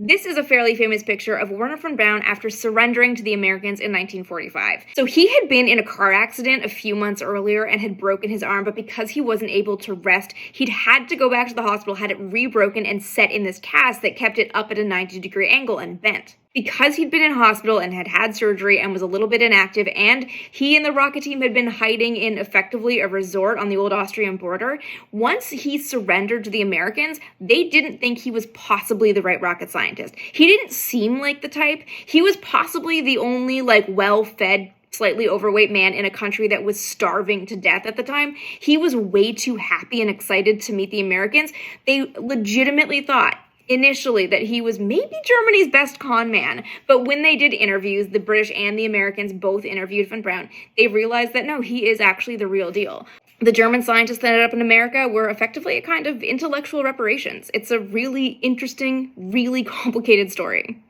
This is a fairly famous picture of Wernher von Braun after surrendering to the Americans in 1945. So he had been in a car accident a few months earlier and had broken his arm, but because he wasn't able to rest, he'd had to go back to the hospital, had it re-broken and set in this cast that kept it up at a 90-degree angle and bent. Because he'd been in hospital and had had surgery and was a little bit inactive, and he and the rocket team had been hiding in effectively a resort on the old Austrian border, once he surrendered to the Americans, they didn't think he was possibly the right rocket scientist. He didn't seem like the type. He was possibly the only, well-fed, slightly overweight man in a country that was starving to death at the time. He was way too happy and excited to meet the Americans. They legitimately thought initially that he was maybe Germany's best con man, but when they did interviews, the British and the Americans both interviewed von Braun, they realized that no, he is actually the real deal. The German scientists that ended up in America were effectively a kind of intellectual reparations. It's a really interesting, really complicated story.